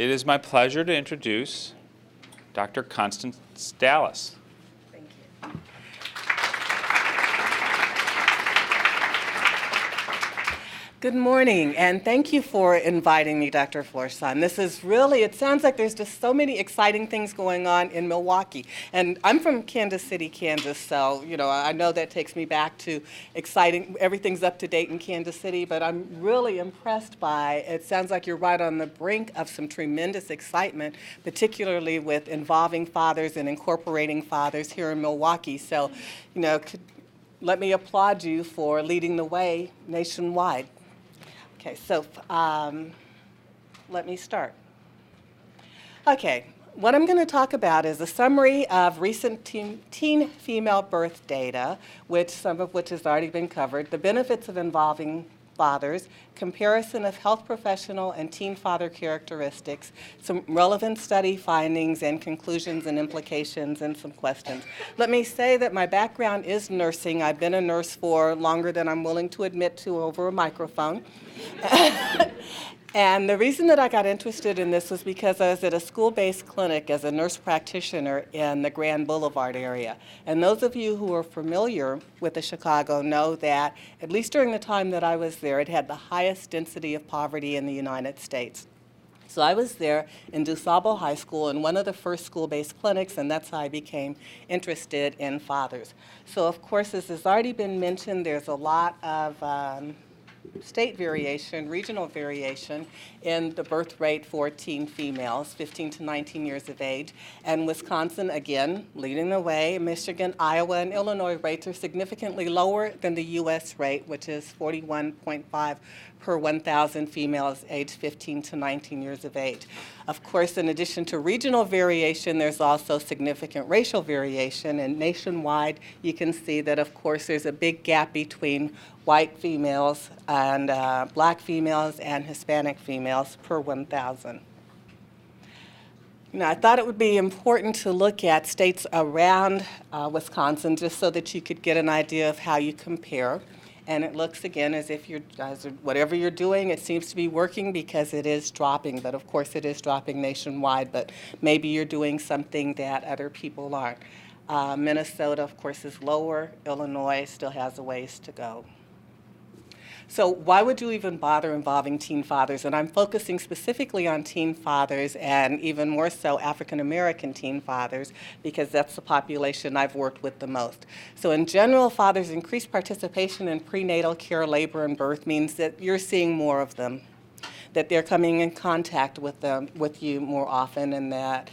It is my pleasure to introduce Dr. Constance Dallas. Thank you. Good morning, and thank you for inviting me, Dr. Florson. This is really, it sounds like there's just so many exciting things going on in Milwaukee. And I'm from Kansas City, Kansas, so, I know that takes me back to exciting, everything's up to date in Kansas City, but I'm really impressed by, it sounds like you're right on the brink of some tremendous excitement, particularly with involving fathers and incorporating fathers here in Milwaukee. So, let me applaud you for leading the way nationwide. Okay, so let me start. Okay, what I'm going to talk about is a summary of recent teen female birth data, some of which has already been covered, the benefits of involving fathers, comparison of health professional and teen father characteristics, some relevant study findings and conclusions and implications, and some questions. Let me say that my background is nursing. I've been a nurse for longer than I'm willing to admit to over a microphone. And the reason that I got interested in this was because I was at a school-based clinic as a nurse practitioner in the Grand Boulevard area. And those of you who are familiar with the Chicago know that, at least during the time that I was there, it had the highest density of poverty in the United States. So I was there in DuSable High School in one of the first school-based clinics, and that's how I became interested in fathers. So of course, as has already been mentioned, there's a lot of state variation, regional variation in the birth rate for teen females, 15 to 19 years of age. And Wisconsin, again, leading the way. Michigan, Iowa, and Illinois rates are significantly lower than the U.S. rate, which is 41.5 per 1,000 females aged 15 to 19 years of age. Of course, in addition to regional variation, there's also significant racial variation, and nationwide, you can see that, of course, there's a big gap between white females and black females and Hispanic females per 1,000. I thought it would be important to look at states around Wisconsin just so that you could get an idea of how you compare. And it looks, again, as if you guys are, whatever you're doing, it seems to be working because it is dropping. But of course, it is dropping nationwide. But maybe you're doing something that other people aren't. Minnesota, of course, is lower. Illinois still has a ways to go. So why would you even bother involving teen fathers? And I'm focusing specifically on teen fathers and even more so African-American teen fathers because that's the population I've worked with the most. So in general, fathers' increased participation in prenatal care, labor, and birth means that you're seeing more of them, that they're coming in contact with you more often, and that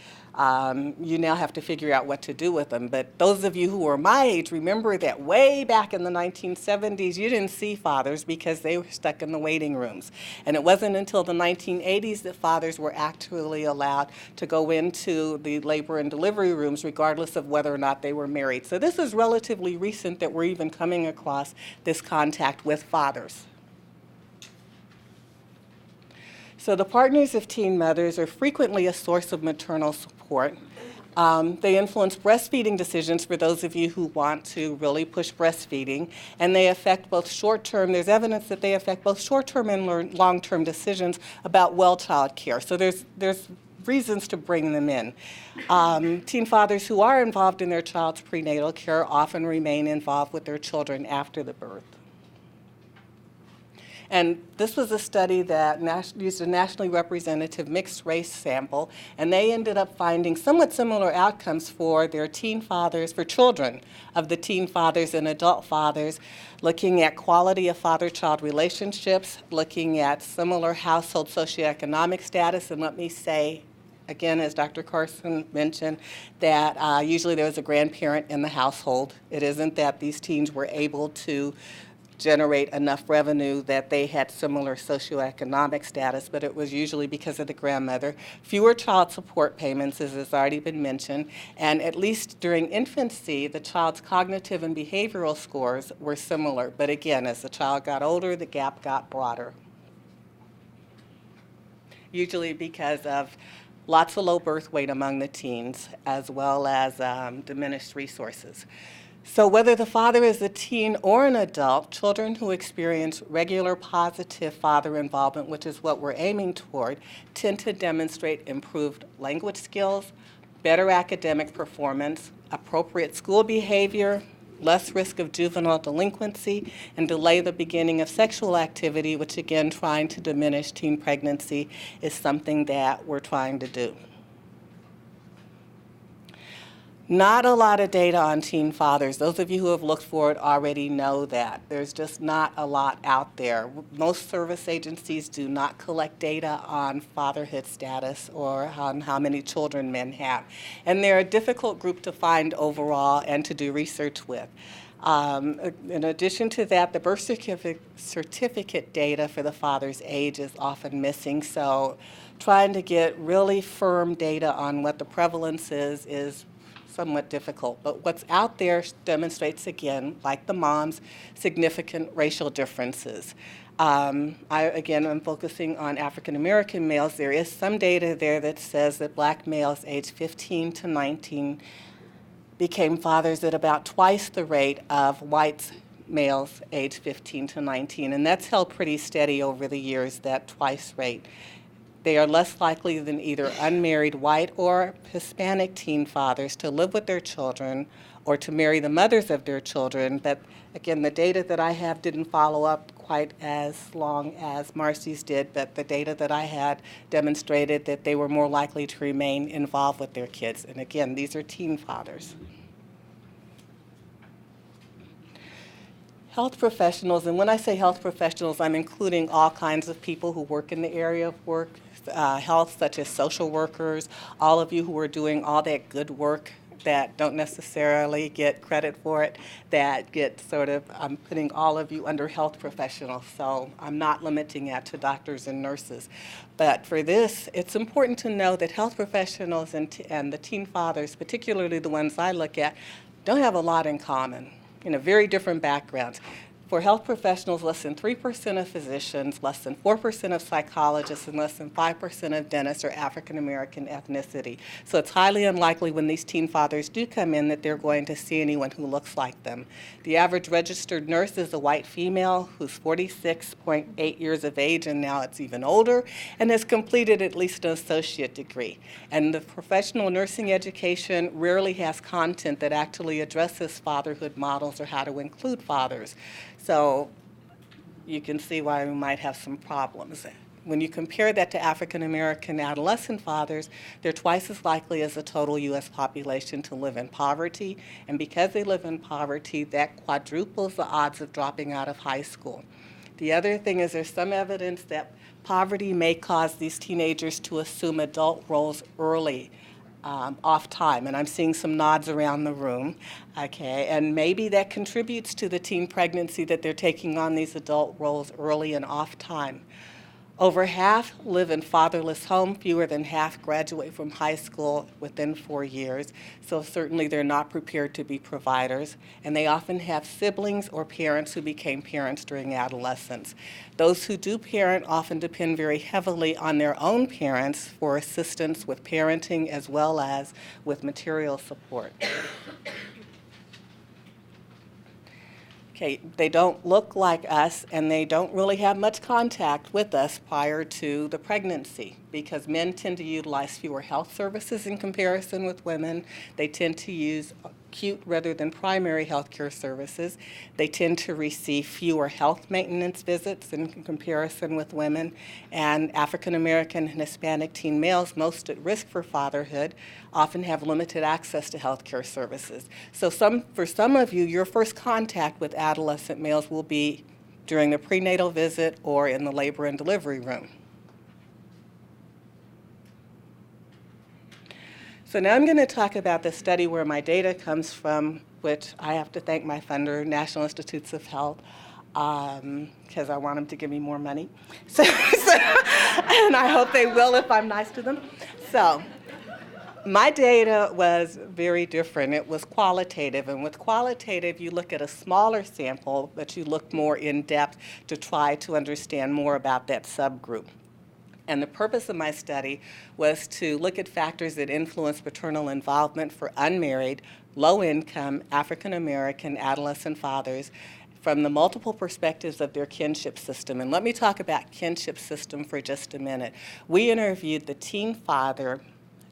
you now have to figure out what to do with them. But those of you who are my age remember that way back in the 1970s, you didn't see fathers because they were stuck in the waiting rooms. And it wasn't until the 1980s that fathers were actually allowed to go into the labor and delivery rooms regardless of whether or not they were married. So this is relatively recent that we're even coming across this contact with fathers. So the partners of teen mothers are frequently a source of maternal support. They influence breastfeeding decisions for those of you who want to really push breastfeeding, and they affect both short-term, there's evidence that they affect both short-term and long-term decisions about well child care. So there's reasons to bring them in. Teen fathers who are involved in their child's prenatal care often remain involved with their children after the birth. And this was a study that used a nationally representative mixed race sample, and they ended up finding somewhat similar outcomes for their teen fathers, for children of the teen fathers and adult fathers, looking at quality of father-child relationships, looking at similar household socioeconomic status, and let me say, again, as Dr. Carson mentioned, that usually there was a grandparent in the household. It isn't that these teens were able to generate enough revenue that they had similar socioeconomic status, but it was usually because of the grandmother. Fewer child support payments, as has already been mentioned, and at least during infancy, the child's cognitive and behavioral scores were similar. But again, as the child got older, the gap got broader. Usually because of lots of low birth weight among the teens, as well as diminished resources. So whether the father is a teen or an adult, children who experience regular positive father involvement, which is what we're aiming toward, tend to demonstrate improved language skills, better academic performance, appropriate school behavior, less risk of juvenile delinquency, and delay the beginning of sexual activity, which again, trying to diminish teen pregnancy is something that we're trying to do. Not a lot of data on teen fathers. Those of you who have looked for it already know that. There's just not a lot out there. Most service agencies do not collect data on fatherhood status or on how many children men have. And they're a difficult group to find overall and to do research with. In addition to that, the birth certificate data for the father's age is often missing, so trying to get really firm data on what the prevalence is somewhat difficult. But what's out there demonstrates, again, like the moms, significant racial differences. I'm focusing on African American males. There is some data there that says that black males aged 15 to 19 became fathers at about twice the rate of white males aged 15 to 19, and that's held pretty steady over the years, that twice rate. They are less likely than either unmarried white or Hispanic teen fathers to live with their children or to marry the mothers of their children. But again, the data that I have didn't follow up quite as long as Marcy's did, but the data that I had demonstrated that they were more likely to remain involved with their kids. And again, these are teen fathers. Health professionals, and when I say health professionals, I'm including all kinds of people who work in the area of work, health, such as social workers, all of you who are doing all that good work that don't necessarily get credit for it, that get sort of, I'm putting all of you under health professionals, so I'm not limiting it to doctors and nurses. But for this, it's important to know that health professionals and the teen fathers, particularly the ones I look at, don't have a lot in common. Very different backgrounds. For health professionals, less than 3% of physicians, less than 4% of psychologists, and less than 5% of dentists are African American ethnicity. So it's highly unlikely when these teen fathers do come in that they're going to see anyone who looks like them. The average registered nurse is a white female who's 46.8 years of age, and now it's even older, and has completed at least an associate degree. And the professional nursing education rarely has content that actually addresses fatherhood models or how to include fathers. So you can see why we might have some problems. When you compare that to African American adolescent fathers, they're twice as likely as the total U.S. population to live in poverty. And because they live in poverty, that quadruples the odds of dropping out of high school. The other thing is there's some evidence that poverty may cause these teenagers to assume adult roles early. Off time, and I'm seeing some nods around the room, okay, and maybe that contributes to the teen pregnancy that they're taking on these adult roles early and off time. Over half live in fatherless home, fewer than half graduate from high school within 4 years, so certainly they're not prepared to be providers, and they often have siblings or parents who became parents during adolescence. Those who do parent often depend very heavily on their own parents for assistance with parenting as well as with material support. Okay, they don't look like us, and they don't really have much contact with us prior to the pregnancy because men tend to utilize fewer health services in comparison with women. They tend to use acute rather than primary health care services. They tend to receive fewer health maintenance visits in comparison with women. And African American and Hispanic teen males, most at risk for fatherhood, often have limited access to health care services. So for some of you, your first contact with adolescent males will be during the prenatal visit or in the labor and delivery room. So now I'm going to talk about the study where my data comes from, which I have to thank my funder, National Institutes of Health, because I want them to give me more money. And I hope they will if I'm nice to them. So my data was very different. It was qualitative, and with qualitative, you look at a smaller sample, but you look more in depth to try to understand more about that subgroup. And the purpose of my study was to look at factors that influence paternal involvement for unmarried, low-income, African-American adolescent fathers from the multiple perspectives of their kinship system. And let me talk about kinship system for just a minute. We interviewed the teen father,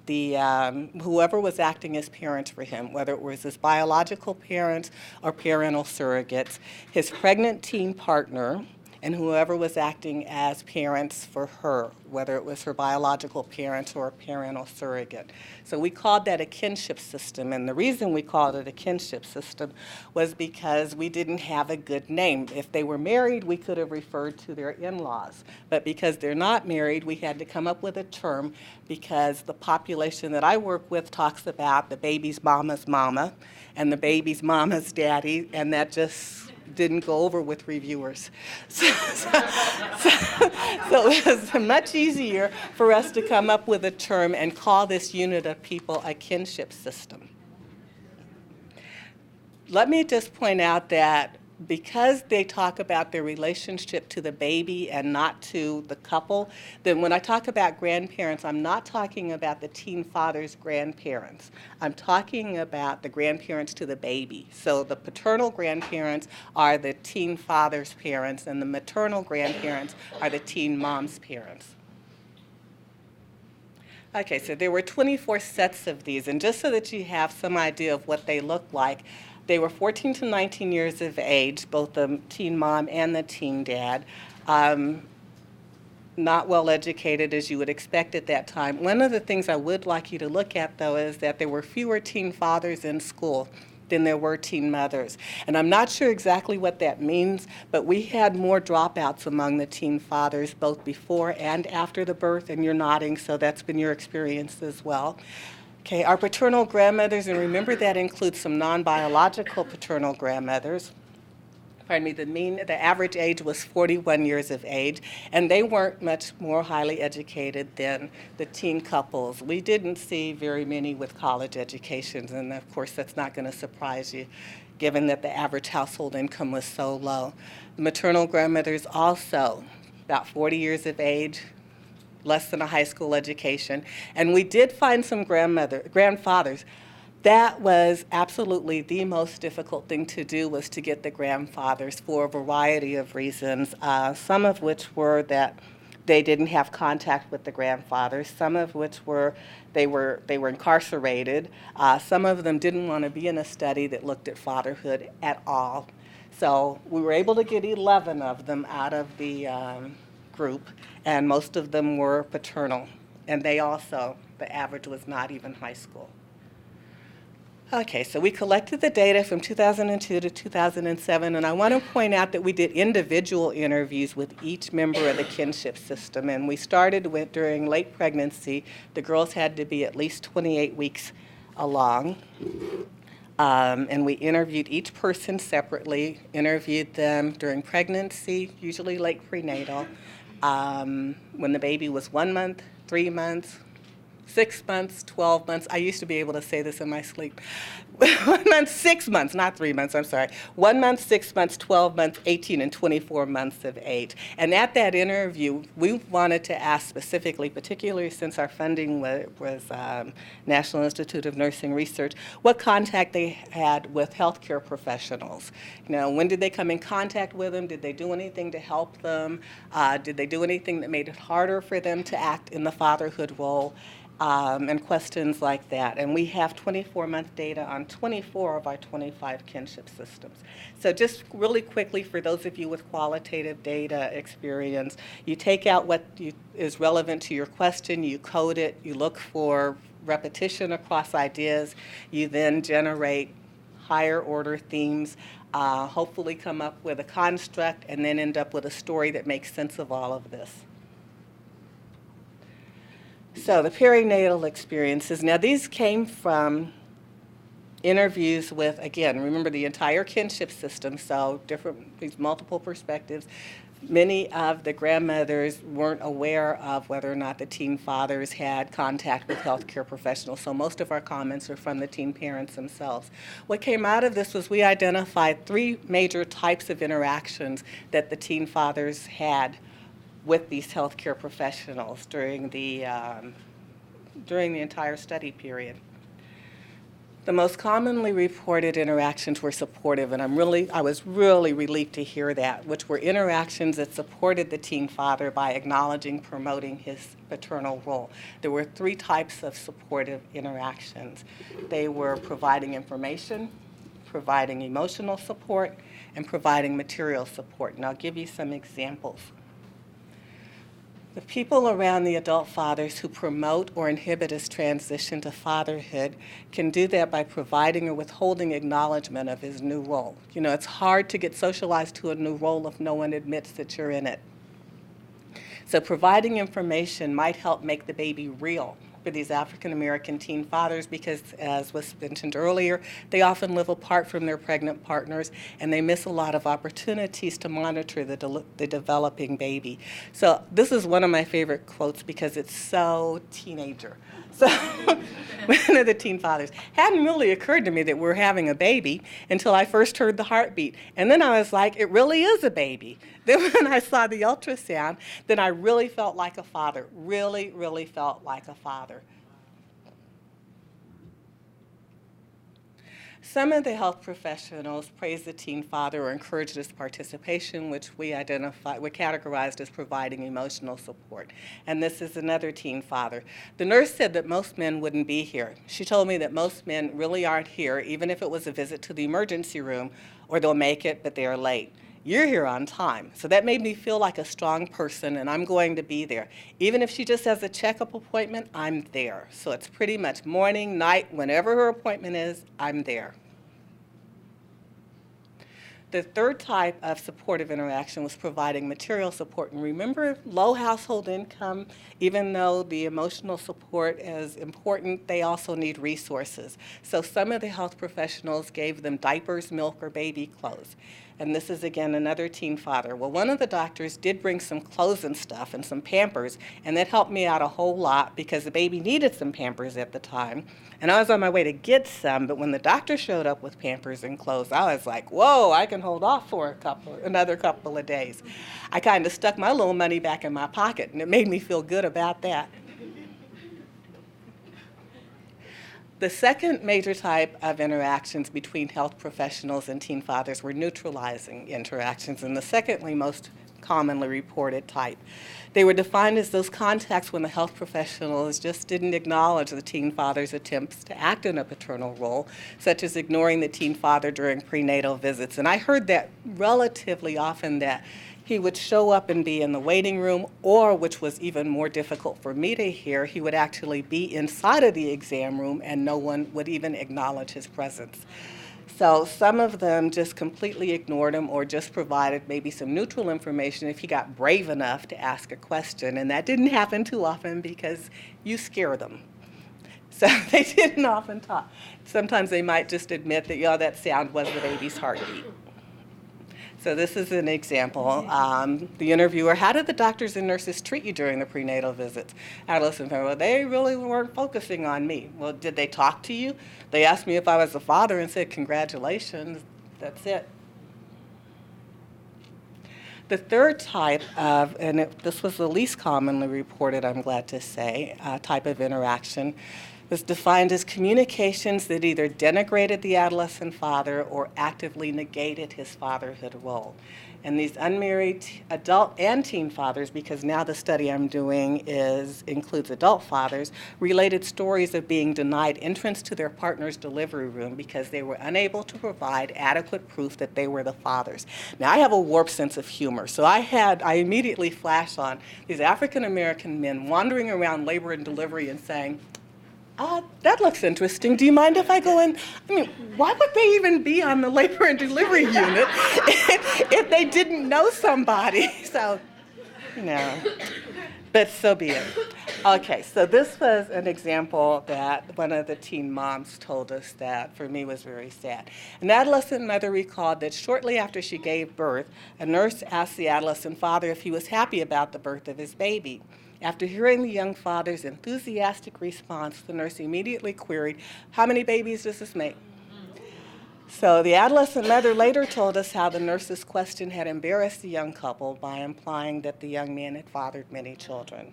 whoever was acting as parents for him, whether it was his biological parents or parental surrogates, his pregnant teen partner, and whoever was acting as parents for her, whether it was her biological parents or a parental surrogate. So we called that a kinship system, and the reason we called it a kinship system was because we didn't have a good name. If they were married, we could have referred to their in-laws, but because they're not married, we had to come up with a term because the population that I work with talks about the baby's mama's mama and the baby's mama's daddy, and that just didn't go over with reviewers. So it was much easier for us to come up with a term and call this unit of people a kinship system. Let me just point out that because they talk about their relationship to the baby and not to the couple, then when I talk about grandparents, I'm not talking about the teen father's grandparents. I'm talking about the grandparents to the baby. So the paternal grandparents are the teen father's parents, and the maternal grandparents are the teen mom's parents. Okay, so there were 24 sets of these, and just so that you have some idea of what they look like, they were 14 to 19 years of age, both the teen mom and the teen dad. Not well educated as you would expect at that time. One of the things I would like you to look at, though, is that there were fewer teen fathers in school than there were teen mothers. And I'm not sure exactly what that means, but we had more dropouts among the teen fathers both before and after the birth, and you're nodding, so that's been your experience as well. Okay, our paternal grandmothers, and remember that includes some non-biological paternal grandmothers. Pardon me, the average age was 41 years of age, and they weren't much more highly educated than the teen couples. We didn't see very many with college educations, and of course that's not going to surprise you, given that the average household income was so low. The maternal grandmothers also, about 40 years of age, less than a high school education, and we did find some grandfathers. That was absolutely the most difficult thing to do, was to get the grandfathers for a variety of reasons, some of which were that they didn't have contact with the grandfathers, some of which were they were incarcerated, some of them didn't want to be in a study that looked at fatherhood at all. So we were able to get 11 of them out of the group, and most of them were paternal, and they also, the average was not even high school. Okay, so we collected the data from 2002 to 2007, and I want to point out that we did individual interviews with each member of the kinship system, and we started with during late pregnancy. The girls had to be at least 28 weeks along, and we interviewed each person separately, interviewed them during pregnancy, usually late prenatal, when the baby was 1 month, 3 months, 6 months, 12 months. I used to be able to say this in my sleep. 1 month, 6 months, not 3 months, I'm sorry. 1 month, 6 months, 12 months, 18 and 24 months of age. And at that interview, we wanted to ask specifically, particularly since our funding was National Institute of Nursing Research, what contact they had with healthcare professionals. You know, when did they come in contact with them? Did they do anything to help them? Did they do anything that made it harder for them to act in the fatherhood role? And questions like that. And we have 24-month data on 24 of our 25 kinship systems. So just really quickly, for those of you with qualitative data experience, you take out what is relevant to your question, you code it, you look for repetition across ideas, you then generate higher order themes, hopefully come up with a construct, and then end up with a story that makes sense of all of this. So the perinatal experiences, now these came from interviews with, again, remember the entire kinship system, so these multiple perspectives. Many of the grandmothers weren't aware of whether or not the teen fathers had contact with healthcare professionals, so most of our comments are from the teen parents themselves. What came out of this was we identified 3 major types of interactions that the teen fathers had with these healthcare professionals during the entire study period. The most commonly reported interactions were supportive, and I was really relieved to hear that, which were interactions that supported the teen father by acknowledging, promoting his paternal role. There were 3 types of supportive interactions. They were providing information, providing emotional support, and providing material support. And I'll give you some examples. The people around the adult fathers who promote or inhibit his transition to fatherhood can do that by providing or withholding acknowledgement of his new role. You know, it's hard to get socialized to a new role if no one admits that you're in it. So providing information might help make the baby real for these African American teen fathers because, as was mentioned earlier, they often live apart from their pregnant partners and they miss a lot of opportunities to monitor the developing baby. So this is one of my favorite quotes because it's so teenager. So one of the teen fathers, hadn't really occurred to me that we're having a baby until I first heard the heartbeat. And then I was like, it really is a baby. Then when I saw the ultrasound, then I really felt like a father, really, really felt like a father. Some of the health professionals praised the teen father or encouraged his participation, which we categorized as providing emotional support. And this is another teen father. The nurse said that most men wouldn't be here. She told me that most men really aren't here, even if it was a visit to the emergency room, or they'll make it, but they are late. You're here on time. So that made me feel like a strong person, and I'm going to be there. Even if she just has a checkup appointment, I'm there. So it's pretty much morning, night, whenever her appointment is, I'm there. The third type of supportive interaction was providing material support. And remember, low household income, even though the emotional support is important, they also need resources. So some of the health professionals gave them diapers, milk, or baby clothes. And this is, again, another teen father. Well, one of the doctors did bring some clothes and stuff and some Pampers, and that helped me out a whole lot because the baby needed some Pampers at the time. And I was on my way to get some, but when the doctor showed up with Pampers and clothes, I was like, whoa, I can hold off for another couple of days. I kind of stuck my little money back in my pocket, and it made me feel good about that. The second major type of interactions between health professionals and teen fathers were neutralizing interactions, and the secondly most commonly reported type. They were defined as those contacts when the health professionals just didn't acknowledge the teen father's attempts to act in a paternal role, such as ignoring the teen father during prenatal visits. And I heard that relatively often, that he would show up and be in the waiting room, or, which was even more difficult for me to hear, he would actually be inside of the exam room and no one would even acknowledge his presence. So some of them just completely ignored him or just provided maybe some neutral information if he got brave enough to ask a question. And that didn't happen too often because you scare them. So they didn't often talk. Sometimes they might just admit that, yeah, that sound was the baby's heartbeat. So this is an example. The interviewer, how did the doctors and nurses treat you during the prenatal visits? I listened to her, well, they really weren't focusing on me. Well, did they talk to you? They asked me if I was a father and said, congratulations, that's it. The third type of, and this was the least commonly reported, I'm glad to say, type of interaction, was defined as communications that either denigrated the adolescent father or actively negated his fatherhood role. And these unmarried adult and teen fathers, because now the study I'm doing includes adult fathers, related stories of being denied entrance to their partner's delivery room because they were unable to provide adequate proof that they were the fathers. Now, I have a warped sense of humor, so I immediately flashed on these African American men wandering around labor and delivery and saying, that looks interesting. Do you mind if I go in? I mean, why would they even be on the labor and delivery unit if they didn't know somebody? So, but so be it. Okay, so this was an example that one of the teen moms told us that for me was very sad. An adolescent mother recalled that shortly after she gave birth, a nurse asked the adolescent father if he was happy about the birth of his baby. After hearing the young father's enthusiastic response, the nurse immediately queried, how many babies does this make? So the adolescent mother later told us how the nurse's question had embarrassed the young couple by implying that the young man had fathered many children.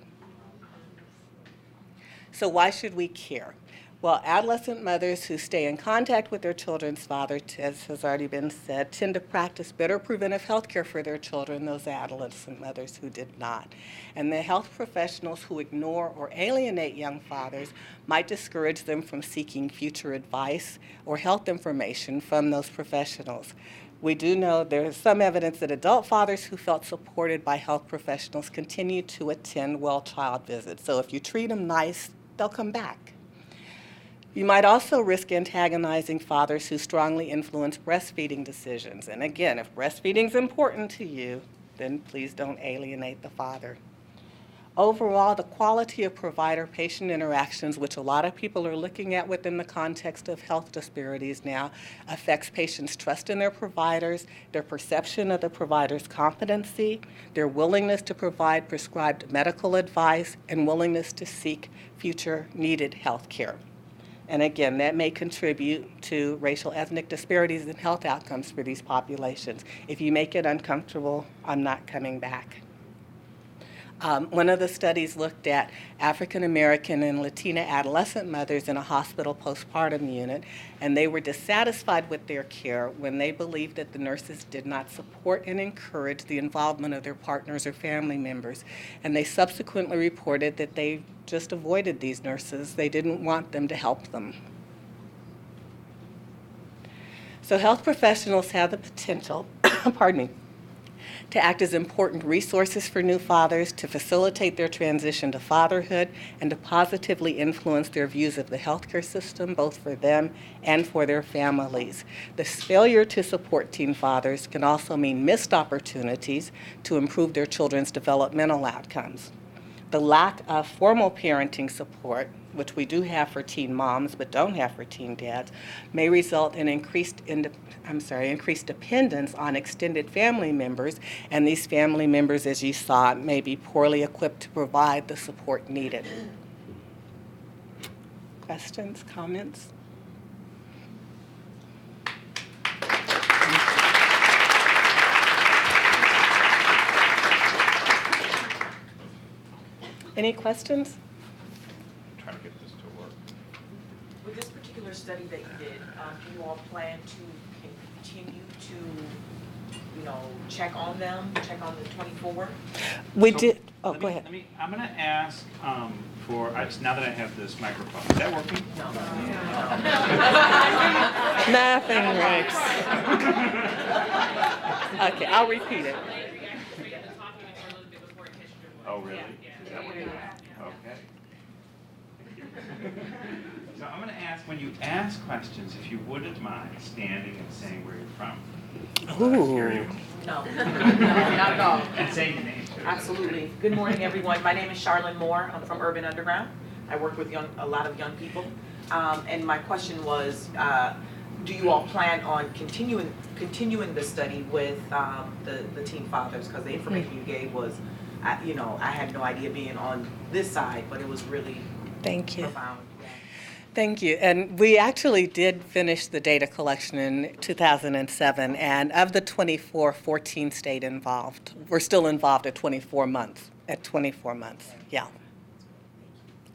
So why should we care? Well, adolescent mothers who stay in contact with their children's father, as has already been said, tend to practice better preventive health care for their children than those adolescent mothers who did not. And the health professionals who ignore or alienate young fathers might discourage them from seeking future advice or health information from those professionals. We do know there is some evidence that adult fathers who felt supported by health professionals continue to attend well-child visits. So if you treat them nice, they'll come back. You might also risk antagonizing fathers who strongly influence breastfeeding decisions. And again, if breastfeeding is important to you, then please don't alienate the father. Overall, the quality of provider-patient interactions, which a lot of people are looking at within the context of health disparities now, affects patients' trust in their providers, their perception of the provider's competency, their willingness to provide prescribed medical advice, and willingness to seek future needed health care. And again, that may contribute to racial ethnic disparities in health outcomes for these populations. If you make it uncomfortable, I'm not coming back. One of the studies looked at African American and Latina adolescent mothers in a hospital postpartum unit, and they were dissatisfied with their care when they believed that the nurses did not support and encourage the involvement of their partners or family members. And they subsequently reported that they just avoided these nurses. They didn't want them to help them. So health professionals have the potential, pardon me, to act as important resources for new fathers, to facilitate their transition to fatherhood, and to positively influence their views of the healthcare system, both for them and for their families. This failure to support teen fathers can also mean missed opportunities to improve their children's developmental outcomes. The lack of formal parenting support, which we do have for teen moms but don't have for teen dads, may result in increased dependence on extended family members, and these family members, as you saw, may be poorly equipped to provide the support needed. Questions, comments? Any questions? Trying to get this to work. With this particular study that you did, do you all plan to continue to, check on them, check on the 24? We So, did. Oh, let go me- ahead. I'm going to ask now that I have this microphone. Is that working? No. Nothing works. Okay, I'll repeat it. Oh, really? Is that what okay. So I'm going to ask, when you ask questions, if you wouldn't mind standing and saying where you're from. Ooh. Hear you. No, not at all. And saying your name, too. Absolutely. Good morning, everyone. My name is Charlene Moore. I'm from Urban Underground. I work with a lot of young people. And my question was, do you all plan on continuing the study with the teen fathers? Because the information you gave was, I had no idea being on this side, but it was really Thank you. profound. Yeah. Thank you. And we actually did finish the data collection in 2007, and of the 24, 14 stayed involved. We're still involved at 24 months. Yeah.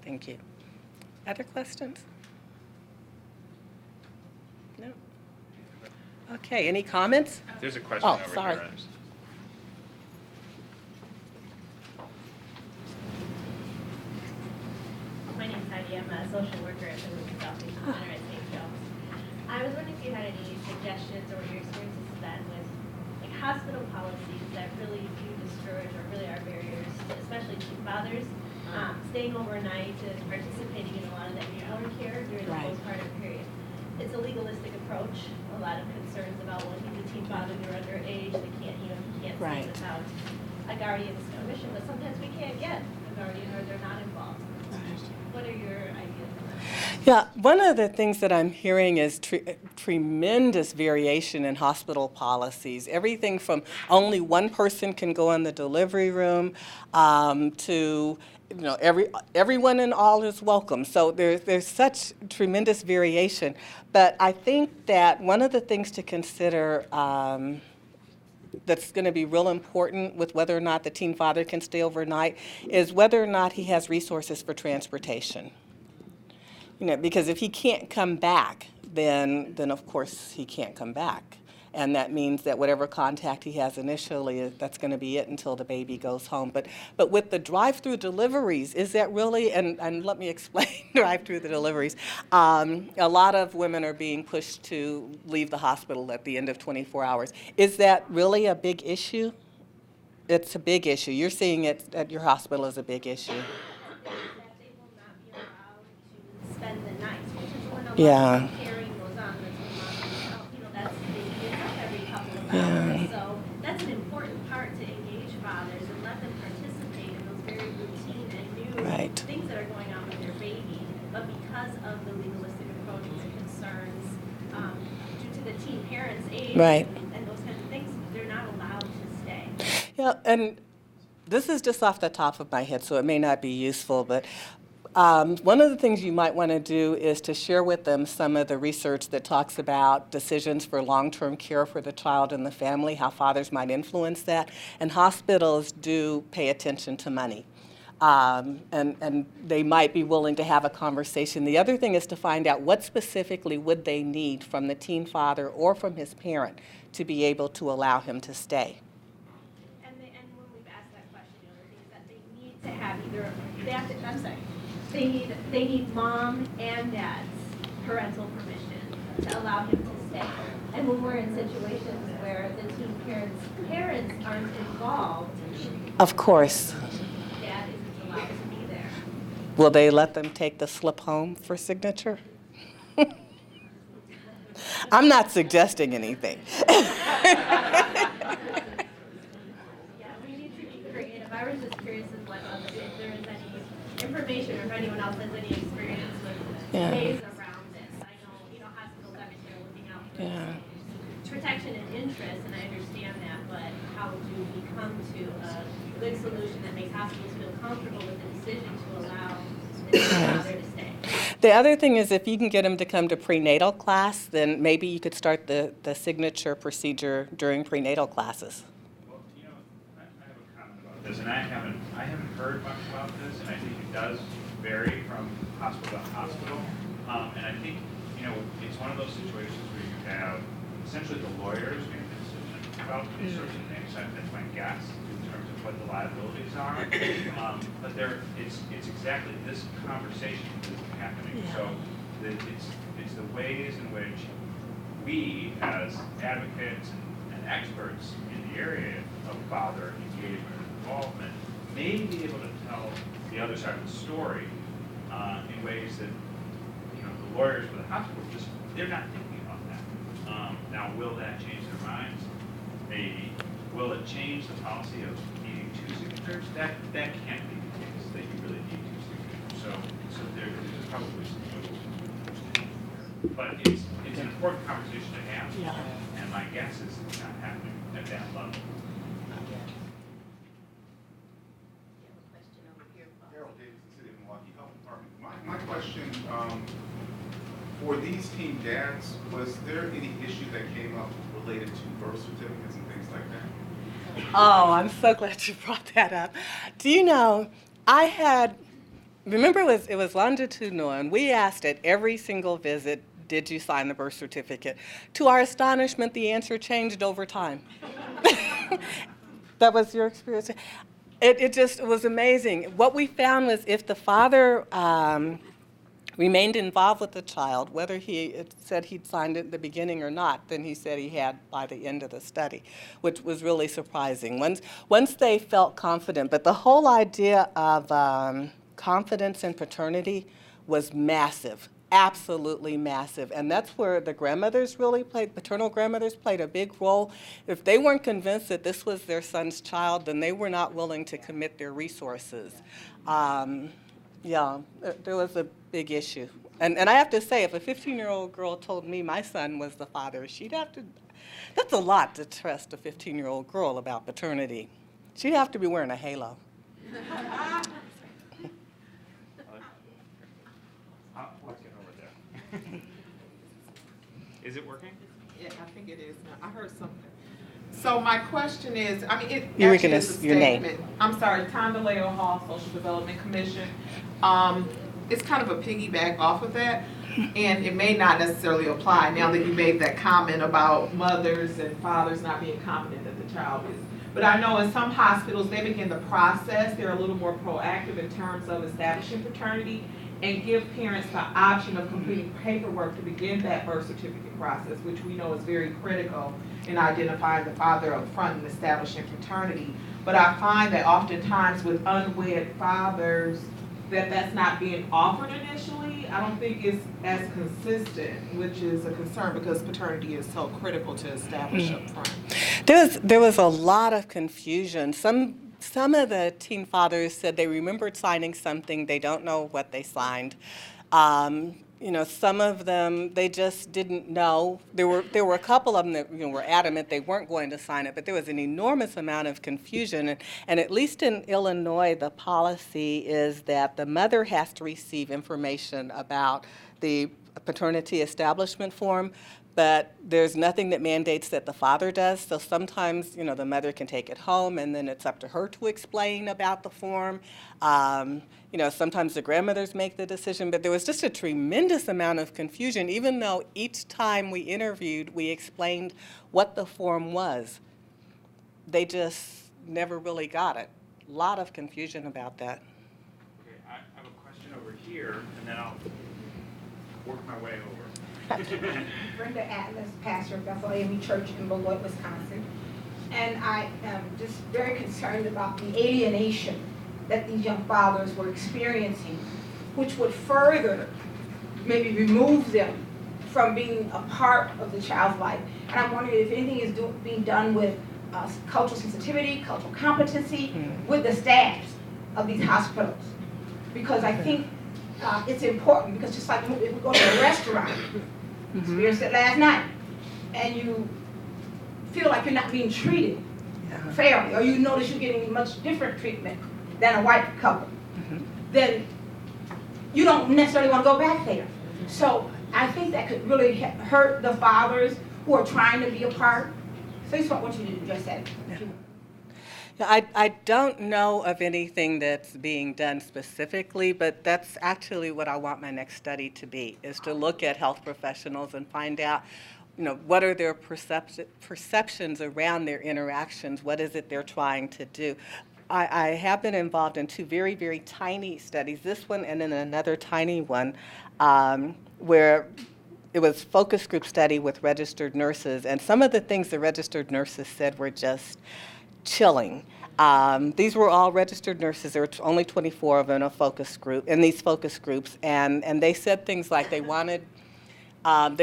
Thank you. Other questions? No? Okay, any comments? There's a question over sorry. here. My name's Heidi. I'm a social worker at the Southeast Center at St. Joe's. I was wondering if you had any suggestions or what your experiences have been with hospital policies that really do discourage or really are barriers, especially teen fathers, staying overnight and participating in a lot of that newborn care during the postpartum period. It's a legalistic approach. A lot of concerns about, well, he's a teen father, they're underage, they can't, he can't stay without a guardian's permission, but sometimes we can't get a guardian or they're not involved. What are your ideas on that? Yeah, one of the things that I'm hearing is tremendous variation in hospital policies. Everything from only one person can go in the delivery room to everyone and all is welcome. So there's such tremendous variation. But I think that one of the things to consider that's going to be real important with whether or not the teen father can stay overnight is whether or not he has resources for transportation. Because if he can't come back, then of course he can't come back. And that means that whatever contact he has initially, that's going to be it until the baby goes home. But with the drive-through deliveries, is that really, and let me explain drive-through the deliveries, a lot of women are being pushed to leave the hospital at the end of 24 hours. Is that really a big issue? It's a big issue. You're seeing it at your hospital as a big issue. That they will not be allowed to spend the night, which is when a lot Yeah. of caring goes on. That's they get up every couple of Yeah. hours. So that's an important part to engage fathers and let them participate in those very routine and new Right. things that are going on with their baby. But because of the legalistic approach and concerns due to the teen parents' age Right. and those kinds of things, they're not allowed to stay. Yeah, and this is just off the top of my head, so it may not be useful, but one of the things you might want to do is to share with them some of the research that talks about decisions for long-term care for the child and the family, how fathers might influence that. And hospitals do pay attention to money. And they might be willing to have a conversation. The other thing is to find out what specifically would they need from the teen father or from his parent to be able to allow him to stay. And when we've asked that question, the things that they need to have either they need mom and dad's parental permission to allow him to stay. And when we're in situations where the teen parents aren't involved, Of course. dad isn't allowed to be there. Will they let them take the slip home for signature? I'm not suggesting anything. Yeah, we need to be creative. I was just curious as if there is any information or if anyone else has any experience with Yeah. ways around this. I know, hospitals obviously are looking out for Yeah. protection and interest, and I understand that, but how do we come to a good solution that makes hospitals feel comfortable with the decision to allow the father to stay? The other thing is if you can get them to come to prenatal class, then maybe you could start the signature procedure during prenatal classes. Well, I have a comment about this, and I haven't heard much about this, and I think it does vary from hospital to hospital. And I think, it's one of those situations where you have essentially the lawyers make the decision about these sorts of things. That's my guess in terms of what the liabilities are. But it's exactly this conversation that's happening. Yeah. So it's the ways in which we, as advocates and experts in the area of father engagement and involvement, may be able to tell the other side of the story in ways that the lawyers for the hospital they're not thinking about that. Now, will that change their minds? Maybe. Will it change the policy of needing two signatures? That can't be the case, that you really need two signatures. So there's probably some wiggle room. But it's an important conversation to have. Yeah. And my guess is it's not happening at that level. Harold Davis, the City of Milwaukee Health Department. My question, for these teen dads, was there any issue that came up related to birth certificates and things like that? Oh, I'm so glad you brought that up. Do you know, remember it was longitudinal, and we asked at every single visit, did you sign the birth certificate? To our astonishment, the answer changed over time. That was your experience? It was amazing. What we found was if the father remained involved with the child, whether he said he'd signed it at the beginning or not, then he said he had by the end of the study, which was really surprising. Once they felt confident, but the whole idea of confidence in paternity was massive. Absolutely massive. And that's where the grandmothers really paternal grandmothers played a big role. If they weren't convinced that this was their son's child, then they were not willing to commit their resources. Yeah, there was a big issue. And I have to say, if a 15-year-old girl told me my son was the father, that's a lot to trust a 15-year-old girl about paternity. She'd have to be wearing a halo. Is it working? Yeah, I think it is now. I heard something. So my question is, I mean, it You were actually gonna is a your name. statement. I'm sorry, Tondaleo Hall, Social Development Commission. It's kind of a piggyback off of that, and it may not necessarily apply now that you made that comment about mothers and fathers not being confident that the child is. But I know in some hospitals, they begin the process. They're a little more proactive in terms of establishing paternity and give parents the option of completing paperwork to begin that birth certificate process, which we know is very critical in identifying the father up front and establishing paternity. But I find that oftentimes with unwed fathers, that's not being offered initially. I don't think it's as consistent, which is a concern because paternity is so critical to establish up front. There was a lot of confusion. Some of the teen fathers said they remembered signing something, they don't know what they signed. Some of them, they just didn't know. There were a couple of them that were adamant they weren't going to sign it, but there was an enormous amount of confusion. And at least in Illinois, the policy is that the mother has to receive information about the paternity establishment form, but there's nothing that mandates that the father does. So sometimes, the mother can take it home, and then it's up to her to explain about the form. Sometimes the grandmothers make the decision, but there was just a tremendous amount of confusion, even though each time we interviewed, we explained what the form was. They just never really got it. A lot of confusion about that. Okay, I have a question over here, and then I'll work my way over. Brenda Atlas, pastor of Bethel AME Church in Beloit, Wisconsin. And I am just very concerned about the alienation that these young fathers were experiencing, which would further maybe remove them from being a part of the child's life. And I'm wondering if anything is being done with cultural sensitivity, cultural competency, with the staffs of these hospitals. Because I think it's important, because just like if we go to a restaurant, experienced it last night, and you feel like you're not being treated fairly, or you notice you're getting much different treatment than a white couple, then you don't necessarily want to go back there. So I think that could really hurt the fathers who are trying to be a part. So I just want you to address that. I don't know of anything that's being done specifically, but that's actually what I want my next study to be, is to look at health professionals and find out, what are their perceptions around their interactions, what is it they're trying to do. I have been involved in two very, very tiny studies, this one and then another tiny one, where it was focus group study with registered nurses, and some of the things the registered nurses said were just chilling. These were all registered nurses. There were only 24 of them in a focus group, in these focus groups, and they said things like they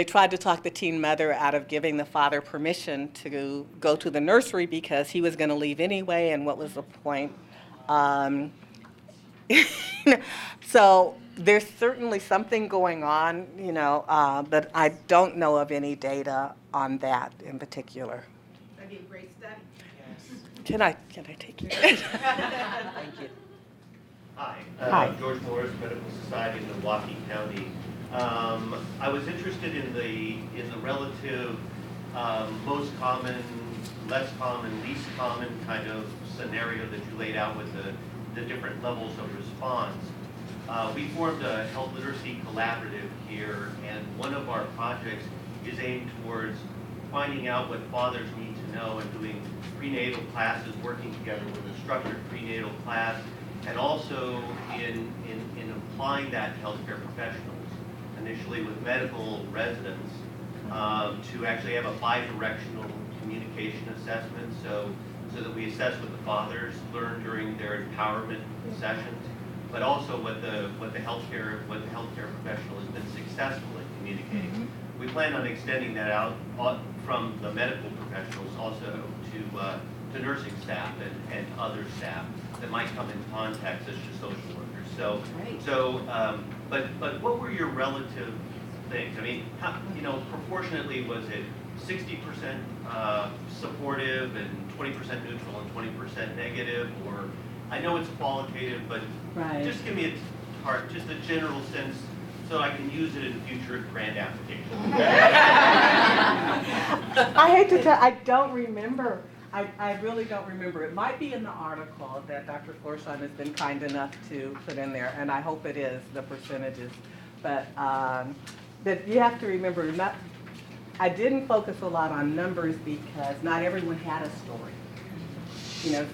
tried to talk the teen mother out of giving the father permission to go to the nursery because he was going to leave anyway, and what was the point? So there's certainly something going on, but I don't know of any data on that in particular. That'd be a great study. Can I take it? Thank you. Hi. Hi. George Morris, Medical Society in Milwaukee County. I was interested in the relative most common, less common, least common kind of scenario that you laid out with the different levels of response. We formed a health literacy collaborative here, and one of our projects is aimed towards finding out what fathers need to know and doing prenatal classes, working together with a structured prenatal class, and also in applying that to healthcare professionals, initially with medical residents, to actually have a bi-directional communication assessment, so that we assess what the fathers learn during their empowerment sessions, but also what the healthcare professional has been successful in communicating. We plan on extending that out from the medical professionals also to nursing staff and other staff that might come in contact, such as social workers. But what were your relative things? I mean, proportionately, was it 60% supportive and 20% neutral and 20% negative? Or I know it's qualitative, but just give me just a general sense so I can use it in future grant applications. I hate to tell, I don't remember. I really don't remember. It might be in the article that Dr. Florsheim has been kind enough to put in there, and I hope it is, the percentages. But you have to remember, I didn't focus a lot on numbers because not everyone had a story. You know,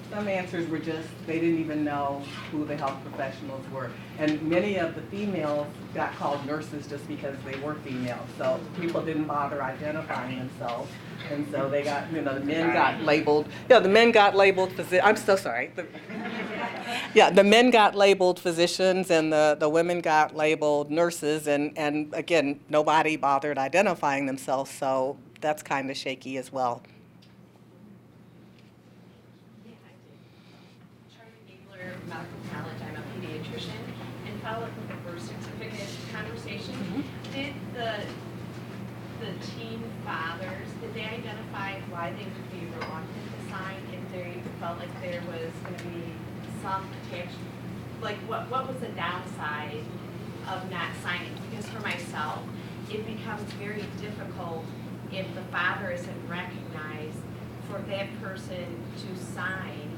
some answers were just, they didn't even know who the health professionals were. And many of the females got called nurses just because they were females. So people didn't bother identifying themselves. And so they got, the men got labeled, the men got labeled I'm so sorry. The men got labeled physicians and the women got labeled nurses. And again, nobody bothered identifying themselves. So that's kind of shaky as well. Medical College, I'm a pediatrician, and follow up with the birth certificate conversation. Did the teen fathers, did they identify why they would be reluctant to sign if they felt like there was going to be some attachment? Like what was the downside of not signing? Because for myself, it becomes very difficult if the father isn't recognized for that person to sign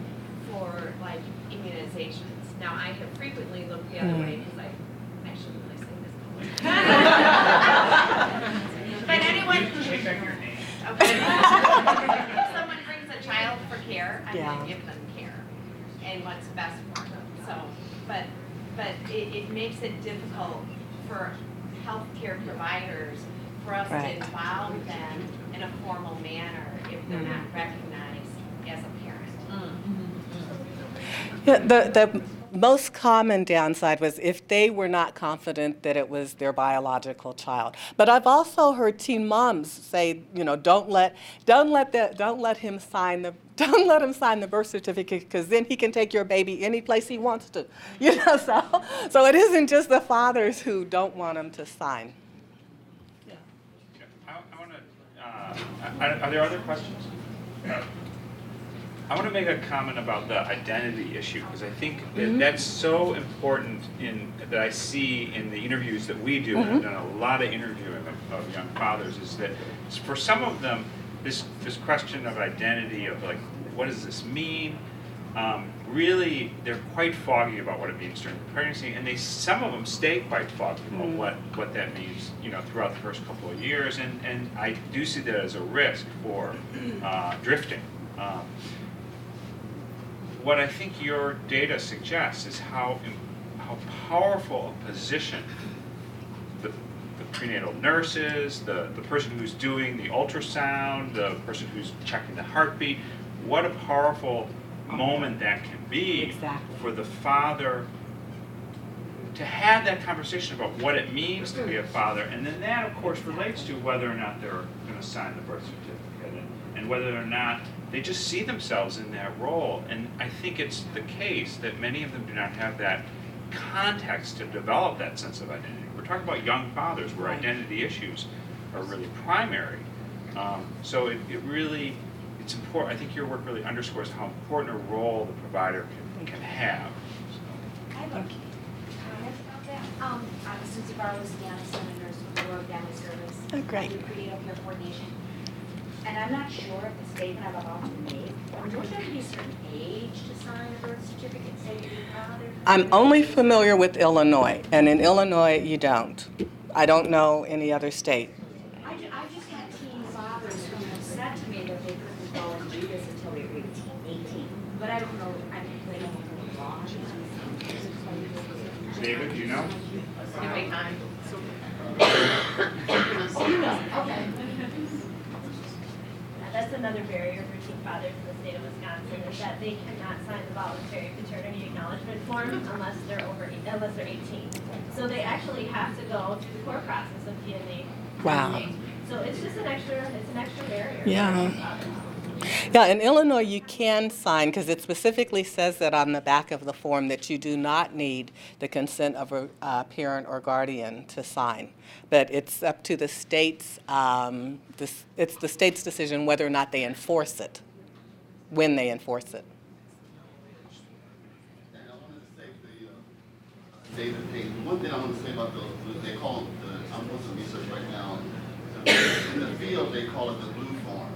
for like immunizations. Now I have frequently looked the other way because I shouldn't really say this publicly. But anyone who Take back your name. okay. If someone brings a child for care, I'm going to give them care and what's best for them. So, but it makes it difficult for healthcare providers for us to involve them in a formal manner if they're not recognized as a parent. Yeah, the most common downside was if they were not confident that it was their biological child. But I've also heard teen moms say, don't let him sign the birth certificate because then he can take your baby any place he wants to. So it isn't just the fathers who don't want him to sign. Are there other questions? I want to make a comment about the identity issue because I think that that's so important that I see in the interviews that we do, and I've done a lot of interviewing of young fathers, is that for some of them, this question of identity, of like, what does this mean? Really, they're quite foggy about what it means during pregnancy, and some of them stay quite foggy about what that means, throughout the first couple of years, and I do see that as a risk for drifting. What I think your data suggests is how powerful a position the prenatal nurses, the person who's doing the ultrasound, the person who's checking the heartbeat, what a powerful moment that can be for the father to have that conversation about what it means to be a father, and then that of course relates to whether or not they're going to sign the birth certificate and whether or not they just see themselves in that role. And I think it's the case that many of them do not have that context to develop that sense of identity. We're talking about young fathers where identity issues are really primary. So it's important. I think your work really underscores how important a role the provider can have. I have a comment about that. I'm Susie Barlow, Seattle, I'm a nurse with the Rural Family Service. Oh, great. I do prenatal care coordination. And I'm not sure if the statement I'm about to make, don't you have to be a certain age to sign a birth certificate, say to be father? I'm only familiar with Illinois, and in Illinois you don't. I don't know any other state. I just had teen fathers who have said to me that they couldn't go and do this until they were 18. But I don't know, I mean, they don't know the law. David, do you know? Okay. That's another barrier for teen fathers in the state of Wisconsin is that they cannot sign the voluntary paternity acknowledgement form unless they're 18. So they actually have to go through the court process of DNA. Wow. So it's just an extra barrier. Yeah. Yeah, in Illinois you can sign because it specifically says that on the back of the form that you do not need the consent of a parent or guardian to sign. But it's up to the state's, it's the state's decision whether or not they enforce it, when they enforce it. And I wanted to say David Payton. One thing I want to say about they call them I'm doing some research right now. In the field, they call it the blue form.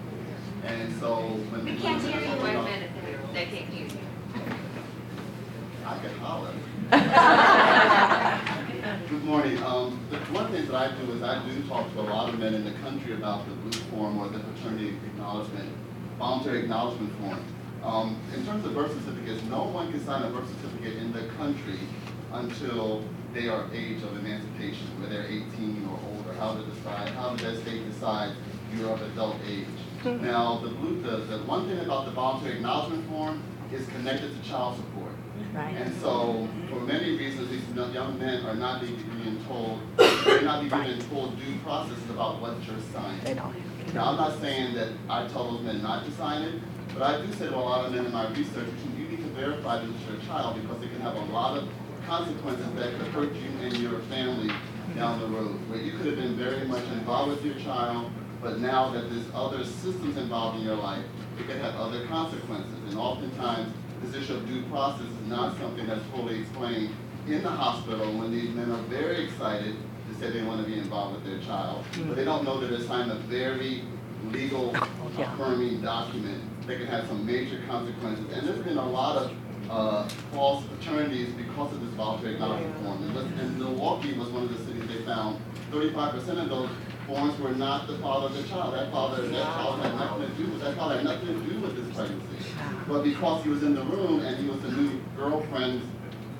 And so when We can't hear you 1 minute, they can't hear you. I can holler. Good morning. The one thing that I do is I do talk to a lot of men in the country about the blue form or the paternity acknowledgement, voluntary acknowledgement form. In terms of birth certificates, no one can sign a birth certificate in the country until they are age of emancipation, where they're 18 or older. How does that state decide you're of adult age? Now, the one thing about the voluntary acknowledgement form is connected to child support. Right. And so, for many reasons, these young men are not being told, they're not being told due processes about what you're signing. They don't. Now, I'm not saying that I tell those men not to sign it, but I do say to a lot of men in my research, you need to verify that it's your child because it can have a lot of consequences that could hurt you and your family down the road, where you could have been very much involved with your child, but now that there's other systems involved in your life, it could have other consequences. And oftentimes, this issue of due process is not something that's fully explained in the hospital when these men are very excited to say they want to be involved with their child, but they don't know that they're signing a very legal, affirming document that can have some major consequences. And there's been a lot of false paternities because of this voluntary acknowledgement form. And Milwaukee was one of the cities they found 35% of those forms were not the father of the child. That child had nothing to do with this pregnancy. But because he was in the room and he was the new girlfriend's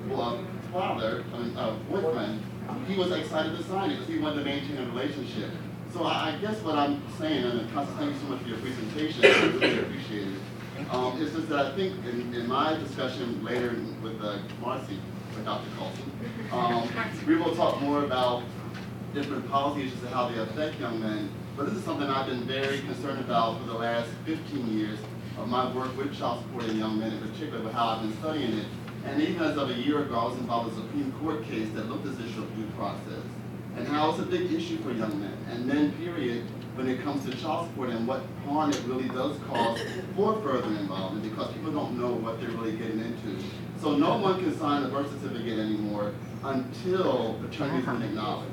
boyfriend, he was excited to sign it because he wanted to maintain a relationship. So I guess what I'm saying, and Constance, thank you so much for your presentation, I really appreciate it. It's just that I think in my discussion later with Marcy, with Dr. Colson, we will talk more about different policy issues and how they affect young men. But this is something I've been very concerned about for the last 15 years of my work with child support and young men in particular, with how I've been studying it. And even as of a year ago, I was involved in a Supreme Court case that looked at this issue of due process and how it's a big issue for young men and men, period, when it comes to child support and what harm it really does cause for further involvement because people don't know what they're really getting into. So no one can sign a birth certificate anymore until paternity has been acknowledged.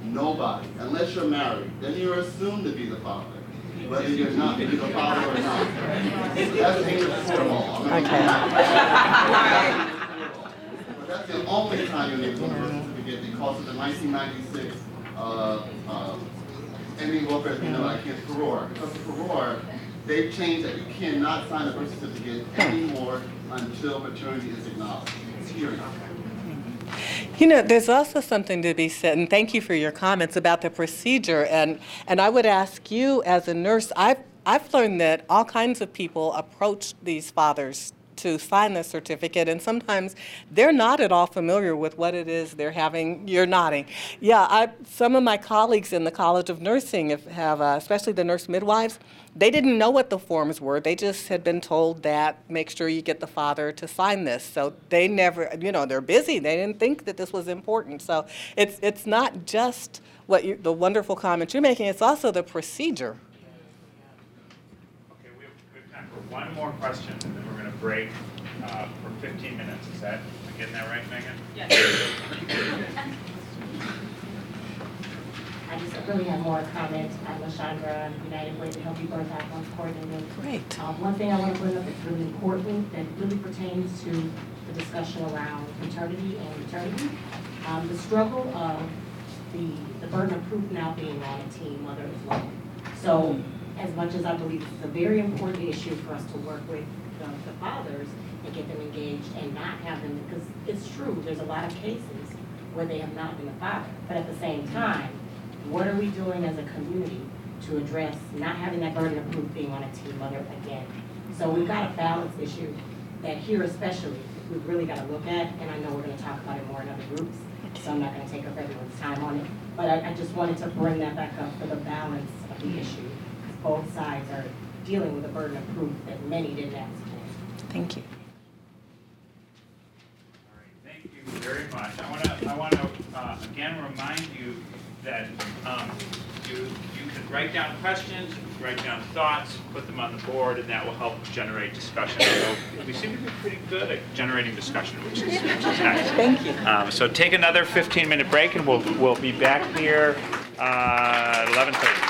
Nobody, unless you're married, then you're assumed to be the father, whether you're not the father or not. That's English court law. But that's the only time you need a birth certificate because of the 1996 ending welfare, against Peror. Because of Peror, they've changed that you cannot sign a birth certificate anymore until paternity is acknowledged. Period. You know, there's also something to be said, and thank you for your comments about the procedure. And I would ask you, as a nurse, I've learned that all kinds of people approach these fathers to sign the certificate, and sometimes they're not at all familiar with what it is they're having. You're nodding. Yeah, some of my colleagues in the College of Nursing have especially the nurse midwives, they didn't know what the forms were. They just had been told that make sure you get the father to sign this. So they never, they're busy. They didn't think that this was important. So it's not just the wonderful comments you're making, it's also the procedure. Okay, we have time for one more question, and then we're going to break for 15 minutes. Is that, am I getting that right, Megan? Yes. I just really have more comments. I'm LaShondra, United Way to Healthy Birth Outcomes Coordinator. Great. One thing I want to bring up that's really important that really pertains to the discussion around maternity and maternity. The struggle of the burden of proof now being on a teen mother as well. So as much as I believe it's a very important issue for us to work with the fathers and get them engaged and not have them, because it's true, there's a lot of cases where they have not been a father. But at the same time, what are we doing as a community to address not having that burden of proof being on a teen mother again? So we've got a balance issue that here especially, we've really got to look at, and I know we're going to talk about it more in other groups, so I'm not going to take up everyone's time on it. But I just wanted to bring that back up for the balance of the issue, because both sides are dealing with a burden of proof that many didn't ask for. Thank you. All right, thank you very much. I want to again remind you that you can write down questions write down thoughts, put them on the board, and that will help generate discussion. Although we seem to be pretty good at generating discussion, which is nice. Thank you. So take another 15-minute break, and we'll be back here at 11:30.